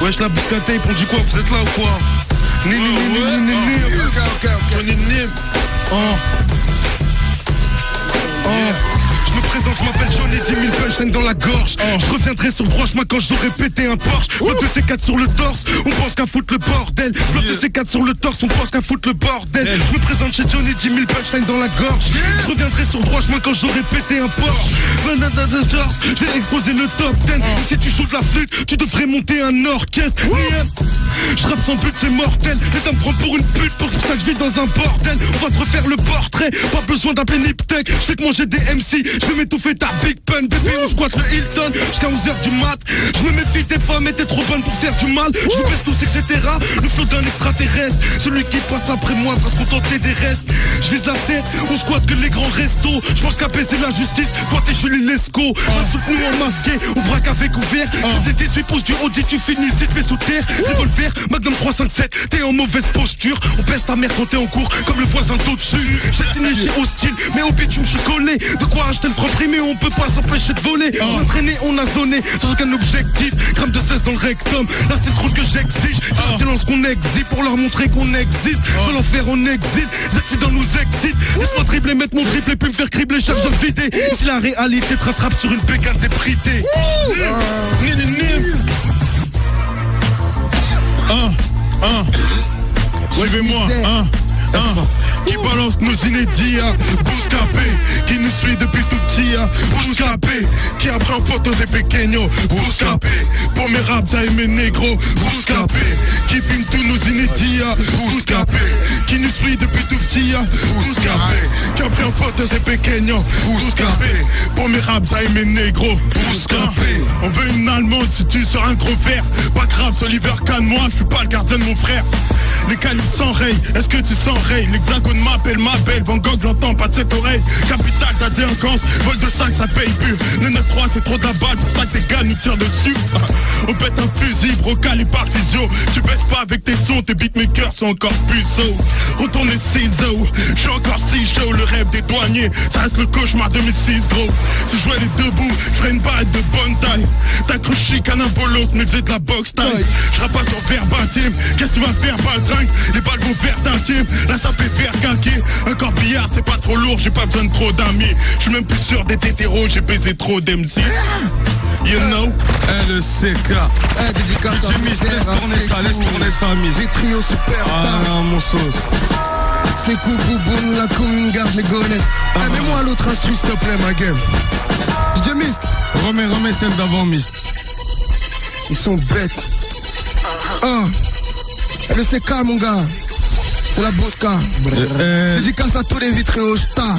Wesh la biscatée, ils dit quoi, vous êtes là ou quoi? Johnny Nim. Je me présente, je m'appelle Johnny, 10 000 punchlines dans la gorge. Je reviendrai sur broche, moi quand j'aurai pété un Porsche. Bloc de C4 sur le torse, on pense qu'à foutre le bordel. Bloc de C4 sur le torse, on pense qu'à foutre le bordel. Je me présente chez Johnny, 10 000 punchlines dans la gorge. Je reviendrai sur broche, moi quand j'aurai pété un Porsche. J'ai explosé le top 10. Si tu joues de la flûte, tu devrais monter un orchestre. Je rappe sans but, c'est mortel. L'État me prend pour une pute, pour ça que je vis dans un bordel. On va te refaire le portrait, pas besoin d'appeler Niptech. Je sais que manger des MC, je vais m'étouffer ta Big Pun. Bébé, on squatte le Hilton jusqu'à 11h du mat. Je me méfie des femmes, et t'es trop bonne pour faire du mal. Je vous baisse tous, etc. Le flot d'un extraterrestre. Celui qui passe après moi va se contenter des restes. Je vise la tête, on squatte que les grands restos. Je pense qu'à baiser la justice, toi t'es Julie Lescaut. Insulte-nous en masqué, au braque avec ouvert. Des 18 pouces du Audi, tu finis ici, tu mets sous terre. Revolver, Magnum 357, t'es en mauvaise posture. On pèse ta mère quand t'es en cours, comme le voisin d'au-dessus. J'ai signé chez Hostile, mais au bitume je suis collé. De quoi acheter le franc primé, on peut pas s'empêcher de voler. On a entraîné, on a zoné, sans aucun objectif. Gramme de 16 dans le rectum, là c'est le trône que j'exige. C'est la silence qu'on exige pour leur montrer qu'on existe. Dans l'enfer on exile, les accidents nous excitent. Laisse-moi tripler, mettre mon triple et puis me faire cribler, chargeur vidé. Et si la réalité te rattrape sur une bécane débridée. Suivez-moi, qui balance nos inédits, Bouscapé, qui nous suit depuis tout petit, Bouscapé, qui apprend photos et pequeños, Bouscapé, pour mes raps et mes négros, Bouscapé, qui filme tous nos inédits, Bouscapé, qui nous suit depuis tout petit, Bouscapé, qui apprend photos et pequeños, Bouscapé, pour mes raps et mes négros, Bouscapé. On veut une allemande si tu sors un gros verre, pas grave, Oliver Kahn, moi je suis pas le gardien de mon frère. Les calibres s'enrayent, est-ce que tu s'enrayes? L'hexagone m'appelle, Van Gogh, j'entends pas de cette oreille. Capital, ta délinquance, vol de sac, ça paye plus. Le 9-3, c'est trop de la balle, pour ça que tes gars nous tirent dessus. On pète un fusil, brocal et par physio. Tu baisses pas avec tes sons, tes beatmakers sont encore plus hauts. Retourne les ciseaux, j'ai encore si chaud. Le rêve des douaniers, ça reste le cauchemar de mes 6 gros. Si je jouais les debout, je ferais une barrette de bonne taille. T'as cru chic, un bolos, mais faisais de la boxe taille. Je rappe pas sur verbatim, qu'est-ce que tu vas faire, baltringue? Les balles vont vers t'intime, la sape est vert quinqué. Un corbillard, c'est pas trop lourd, j'ai pas besoin de trop d'amis. Je suis même plus sûr d'être hétéro, j'ai baisé trop d'MC. You know, LCK. Dédicace à Miss, laisse tourner ça, Miss. Des trios superstars. Ah, mon sauce. C'est cool, bouboune, la commune garde les gonnesses. Mets-moi l'autre instru, s'il te plaît, ma gueule. DJ Mist. Remets celle d'avant, Mist. Ils sont bêtes. LCK, mon gars. C'est la Bosca. Dédicace à tous les vitriaux, j't'as.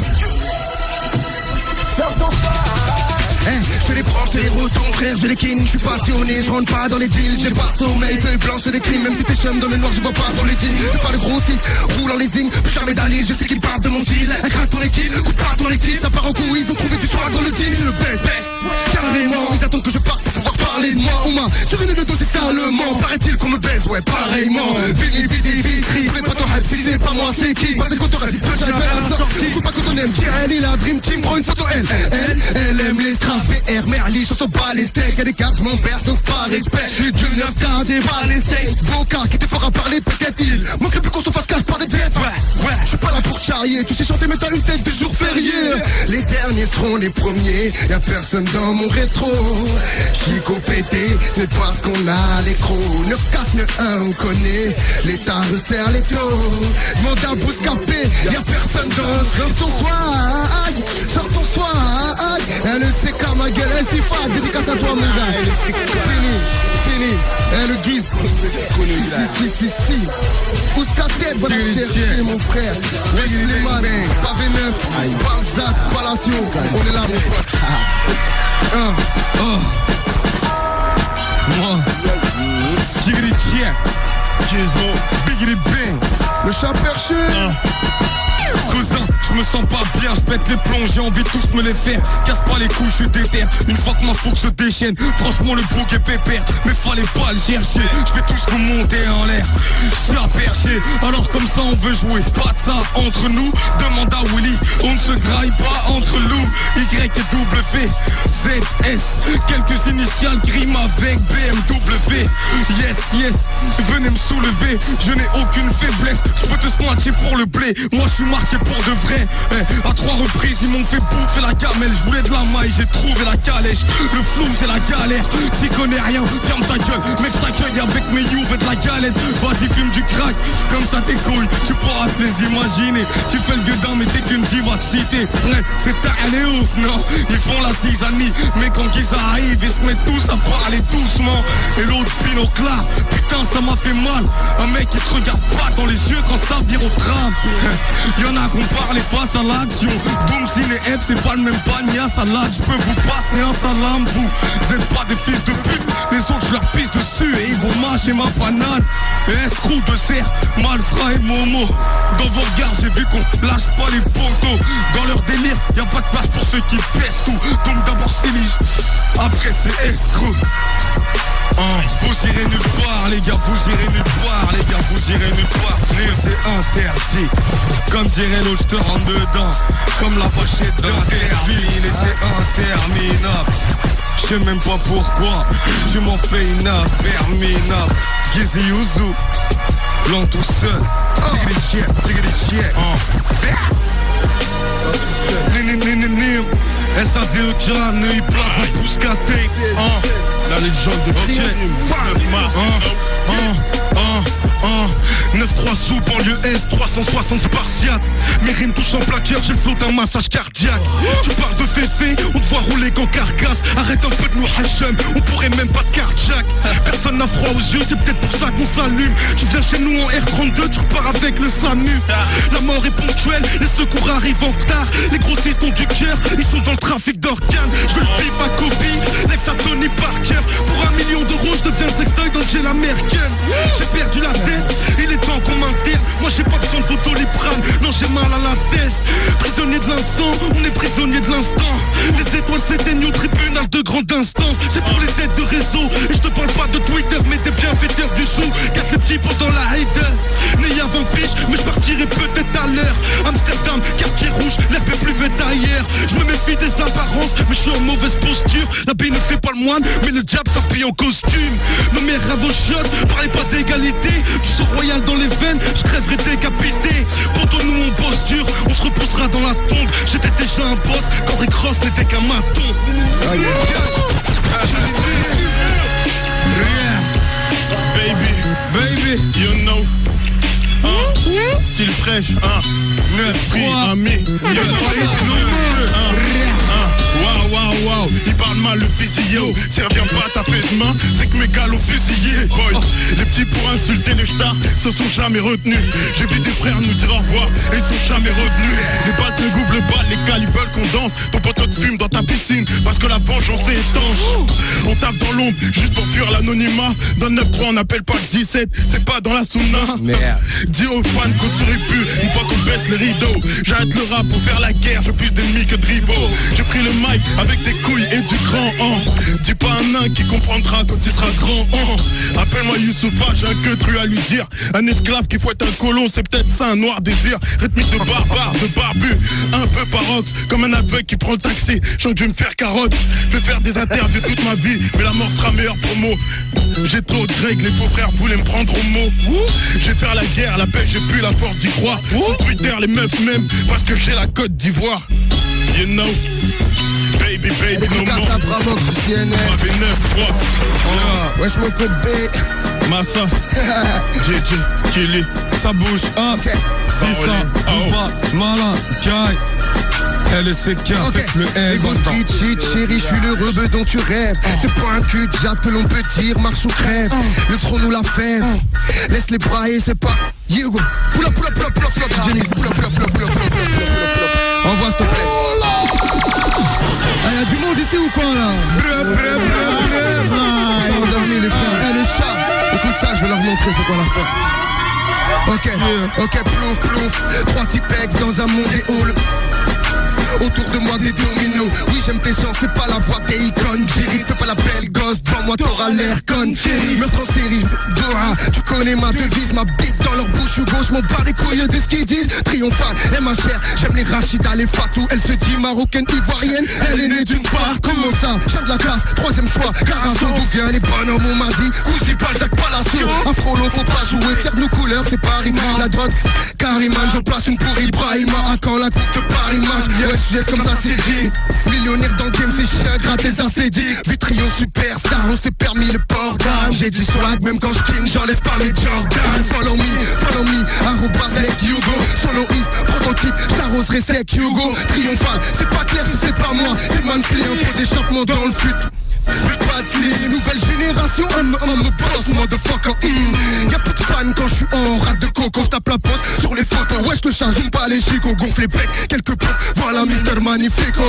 Je te les prends, je te les retourne, frère, je les kin, je suis passionné, je rentre pas dans les deals, j'ai pas sommeil, feuille blanche des crimes, même si t'es chum dans le noir, je vois pas dans les îles, t'es pas le gros 6, roule en leasing, plus jamais d'alile, je sais qu'ils parlent de mon style, elle craque ton équipe, coupe pas ton équipe, ça part en coup, ils ont trouvé du swag dans le team, je le best, carrément, ils attendent que je parte pour pouvoir parler de moi, on m'a sur une de dos, c'est salement, paraît-il qu'on me baise, ouais, pareillement, vite, pour les potos hype, si c'est pas moi, c'est qui, pas c'est quand t'aurais, j'avais la sortie, coupe pas quand on aime, elle est la dream team, prends une photo, elle aime les strass, VR, Merli, chanson pas les steaks, y'a des cartes, mon père sauf pas respect. J'suis du 9-4, j'ai pas les steaks. Vocal qui te fera parler, peut-être il manquerait plus qu'on se fasse cache par des têtes. Ouais, j'suis pas là pour charrier, tu sais chanter mais t'as une tête de jour férié. Les derniers seront les premiers, y'a personne dans mon rétro. Chico pété, c'est parce qu'on a l'écro. 9-4-9-1, on connaît, l'État resserre les taux. Demande à Bouscapé, y'a personne dans. Sors ton swag, sors ton swag. LCK, ma gueule, elle s'y fait, dédicace à toi mon gars. Fini, le guise. Si. Bousca tête, va la chercher mon frère. Wesleyman, Pavé 9, Balzac, Palacio. On est là mon pote. Moi, Jiggity Jack, Gizmo, Biggity Bang. Le chat perché. Cousin, je me sens pas bien, je pète les plombs, j'ai envie de tous me les faire. Casse pas les couilles, je suis déter. Une fois que ma fougue se déchaîne, franchement le bouc est pépère. Mais fallait pas le chercher, je vais tous vous monter en l'air. Je suis à percher, alors comme ça on veut jouer. Pas de ça entre nous, demande à Willy. On ne se graille pas entre loups. Y et W, Z, S. Quelques initiales griment avec BMW. Yes, yes, venez me soulever. Je n'ai aucune faiblesse, je peux te snatcher pour le blé. Moi je suis marqué pour de vrai. À 3 reprises ils m'ont fait bouffer la gamelle. Je voulais de la maille, j'ai trouvé la calèche. Le flou c'est la galère, t'y connais rien. Ferme ta gueule, mec je t'accueille avec mes youves et de la galette. Vas-y fume du crack, comme ça tes couilles tu pourras te les imaginer. Tu fais le gueudin mais t'es qu'une diva de cité. C'est allez ouf, non. Ils font la zizanie, mais quand ils arrivent ils se mettent tous à parler doucement. Et l'autre pinocla, putain ça m'a fait mal. Un mec qui te regarde pas dans les yeux quand ça vire au tram. Y'en a qu'on parle face à l'action. Doomzine et F c'est pas le même panier à salade. Je peux vous passer un salam, vous êtes pas des fils de pute. Les autres je leur pisse dessus et ils vont mâcher ma banane. Escroc de serre, malfrat et Momo. Dans vos regards j'ai vu qu'on lâche pas les poteaux. Dans leur délire y'a pas de place pour ceux qui pèsent tout. Donc d'abord c'est lige, après c'est escroc. Vous irez nulle part les gars, vous irez nulle part les gars, vous irez nulle part. Mais c'est interdit, comme dirait l'autre je te rentre dedans. Comme la pochette d'interdit, et c'est interminable. Je sais même pas pourquoi, tu m'en fais une affaire minable. Gizzy Yuzu, blanc tout seul. Tigri check. SADE Kira, Neuilly Plaza, Bouscaté. La légende de Mars. 9-3 sous, banlieue Est, 360 spartiates. Mes rimes touchent en plein cœur, j'ai le flow d'un massage cardiaque. Tu parles de féfé, on te voit rouler qu'en carcasse. Arrête un peu de nous Hachem, on pourrait même pas de cardiaque. Personne n'a froid aux yeux, c'est peut-être pour ça qu'on s'allume. Tu viens chez nous en R32, tu repars avec le SAMU. La mort est ponctuelle, les secours arrivent en retard. Les grossistes ont du cœur, ils sont dans le trafic d'organes. Je veux le bif à Kobe, l'ex à Tony Parker. Pour 1 million d'euros, je deviens le sextoy d'Angela Merkel. J'ai perdu la tête, il est temps qu'on m'intègre. Moi j'ai pas besoin de photoliprane, non j'ai mal à la tête. Prisonnier de l'instant, on est prisonnier de l'instant. Les étoiles s'éteignent au tribunal de grande instance. C'est pour les têtes de réseau, et je te parle pas de Twitter, mais des bienfaiteurs du sou. Garde les petits pendant la hater. Né à 20 piges, mais je partirai peut-être à l'heure. Amsterdam, quartier rouge, l'herbe est plus verte ailleurs. Je me méfie des apparences, mais je suis en mauvaise posture. La bille ne fait pas le moine, mais le diable s'habille en costume. Nos mères rêvent au shot, parlez pas d'égalité. Du sang royal dans les veines, je crèverai décapité. Pour nous on bosse dur, on se reposera dans la tombe. J'étais déjà un boss, quand Rick Ross n'était qu'un maton. Baby, you know. Style fraîche, 9-3 ami. Wow, il parle mal le physio. C'est bien pas taper de main, c'est que mes gars l'ont fusillé. Boy, les petits pour insulter les stars se sont jamais retenus. J'ai vu des frères nous dire au revoir et ils sont jamais revenus. Les battes ne gouvrent le bal, les gars ils veulent qu'on danse. Ton poteau te fume dans ta piscine parce que la vengeance est étanche. On tape dans l'ombre juste pour fuir l'anonymat. Dans le 9-3 on n'appelle pas le 17, c'est pas dans la sauna. Dis aux fans qu'on sourit plus une fois qu'on baisse les rideaux. J'arrête le rap pour faire la guerre, j'ai plus d'ennemis que de rivaux. J'ai pris le mic avec des couilles et du grand Dis pas un nain qui comprendra quand il sera grand Appelle-moi Youssoufa, j'ai un queue de rue à lui dire. Un esclave qui fouette un colon, c'est peut-être ça un noir désir. Rythmique de barbare, de barbu, un peu parox. Comme un aveugle qui prend le taxi, je sens que je vais me faire carotte. Je vais faire des interviews toute ma vie, mais la mort sera meilleure promo. J'ai trop de Greg, les faux frères voulaient me prendre au mot. Je vais faire la guerre, la paix, j'ai plus la force d'y croire. Sur Twitter, les meufs même, parce que j'ai la Côte d'Ivoire. You know, baby, no more. Casa Bramox, CNN. 9-3. Wesh mon code B. Massa. JJ, Kelly. Ça bouge, hop. 600, Oupa, Malin, Kai. LCK avec le L. Ego street shit, chérie, je suis le rebeu dont tu rêves. C'est pas un cul de jatte que l'on peut dire, marche ou crève. Le trône nous l'a fait. Laisse les brailler, c'est pas. Yego. Pull up, Jenny. Pull up. Envoie s'il te plaît. Y'a du monde ici ou quoi là? Ils sont endormis les frères. Le chat. Écoute ça, je vais leur montrer c'est quoi l'affaire. Ok, plouf, plouf. 3 Tipex dans un monde des halls. Autour de moi des dominos. Oui j'aime tes chants, c'est pas la voix des icônes. Jerry, fais pas la belle gosse, devant moi t'auras l'air conne. Meurtre en série, Dora, tu connais ma devise. Ma bite dans leur bouche gauche, m'en bats les couilles de ce qu'ils disent. Triomphale, et ma chère, j'aime les Rachida, les Fatou. Elle se dit marocaine, ivoirienne, elle est née d'une part. Comment ça, chien de la classe, 3ème choix. Carazo, d'où vient les bonhommes, on m'a dit. Coussi, Balzac, Palacio. Afrolo, faut pas jouer, fier de nos couleurs, c'est Paris. La drogue, Kariman, j'en place une pour Ibrahima. À quand la coupe de Paris match. Ouais, comme ça c'est dit. Millionnaire dans le game, c'est chien, gratte les acédiques. Vitrion superstar, on s'est permis le port d'âme. J'ai du swag, même quand je king, j'enlève pas mes Jordan. Follow me, arrobas like Hugo. Soloiste, prototype, j't'arroserai sec Hugo. Triomphal, c'est pas clair si c'est pas moi. C'est Manfly, un peu d'échappement dans le fut. Plus pas de slip, nouvelle génération, I'm a boss, motherfucker. Y'a plus de fans quand je suis en rate de coco. J'tape la pose sur les photos, ouais j'te charge pas les chicots. Gonfle les pecs, quelques pompes, voilà Mister Magnifico.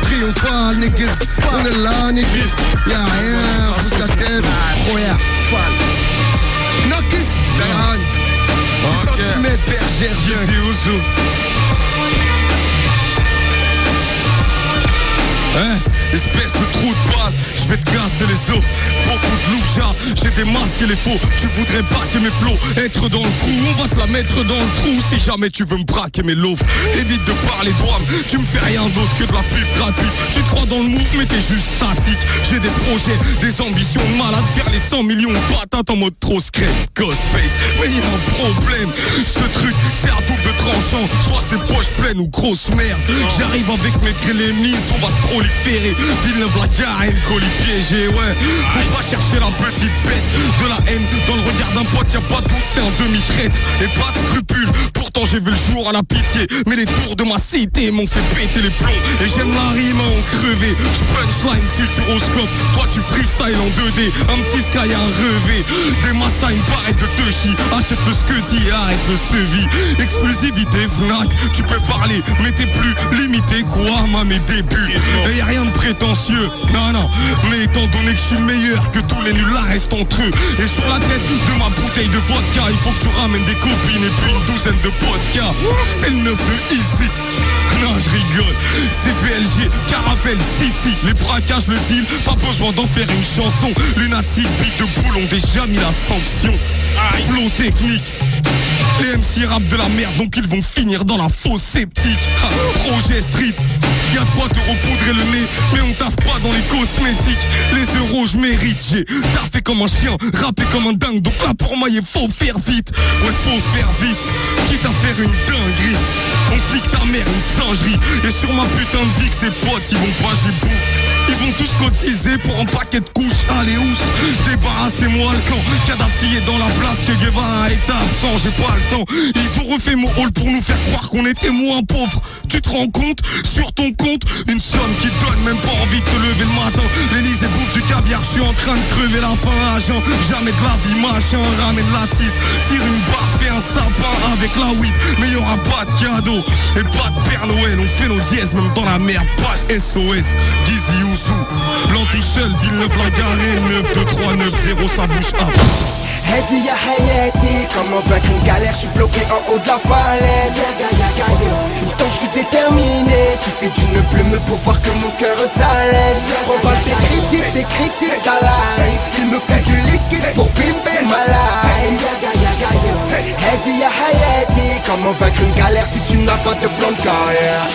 Triomphal, niggas, on est là, niggas. Y'a rien, pousse la tête, roya, fall. Nakis, Dayan, 10 cm bergère, Jizzy Hein, espèce de trou de balle, je vais te casser les os. Beaucoup de louja, j'ai démasqué les faux. Tu voudrais braquer mes flots, être dans le trou, on va te la mettre dans le trou. Si jamais tu veux me braquer mes loaves, évite de parler d'ouam. Tu me fais rien d'autre que de la pub gratuite. Tu te crois dans le move mais t'es juste statique. J'ai des projets, des ambitions de malade. Faire les 100 millions de patates en mode trop scrap, Ghostface. Mais y'a un problème, ce truc c'est à double tranchant. Soit c'est poche pleine ou grosse merde. J'arrive avec mes grillés, on va se proliférer. Villeneuve la Garenne, colis piégé, ouais. Faut pas chercher la petite bête. De la haine dans le regard d'un pote, y'a pas de doute, c'est un demi-traître. Et pas de scrupules, pourtant j'ai vu le jour à la pitié. Mais les tours de ma cité m'ont fait péter les plombs. Et j'aime la rime à en crever. J'punchline, futuroscope. Toi tu freestyle en 2D. Un petit sky à rêver. Des massas, une barrette de Tushi. Achète le Scuddy, arrête le Sevi. Exclusivité Fnac, tu peux parler, mais t'es plus limité quoi, à mes débuts. Et y'a rien de prétentieux, non, mais étant donné que je suis meilleur que tous les nuls là restent entre eux. Et sur la tête de ma bouteille de vodka, il faut que tu ramènes des copines et puis une douzaine de podcasts. C'est le 9 de Easy. Non je rigole, c'est VLG, Caravelle, si, les braquages, le deal, pas besoin d'en faire une chanson. Lunatique, beat de boule ont déjà mis la sanction. Flow technique, les MC rap de la merde, donc ils vont finir dans la fosse sceptique. Projet street, y'a de quoi te repoudrer le nez, mais on taffe pas dans les cosmétiques. Les euros je mérite, j'ai taffé comme un chien, rappé comme un dingue. Donc là pour moi il faut faire vite, ouais faut faire vite, quitte à faire une dinguerie. On clique ta mère une singerie. Et sur ma putain de vie que tes potes ils vont pas j'ai bout. Ils vont tous cotiser pour un paquet de couches. Allez oust, débarrassez-moi le camp. Kadhafi est dans la place, Che Guevara est absent, j'ai pas le temps. Ils ont refait mon hall pour nous faire croire qu'on était moins pauvres. Tu te rends compte, sur ton compte, une somme qui te donne même pas envie de te lever le matin. L'Élysée bouffe du caviar, je suis en train de crever la faim. Agent, jamais de la vie, machin, ramène la tisse. Tire une barre, fais un sapin avec la weed. Mais y'aura pas de cadeau et pas de Père Noël. On fait nos dièses même dans la merde, pas de SOS. Gizzy Ouzou, l'an tout seul, Villeneuve la Garenne, 92390, ça bouge up. Hedi ya Hayati, comment vaincre une galère, je suis bloqué en haut de la falaise. Pourtant je suis déterminé, suffit d'une plume pour voir que mon cœur s'allège. On va tes critiques ta life, il me fait du liquide pour pimper ma life. Hedi ya Hayati, comment vaincre une galère si tu n'as pas de plan de carrière.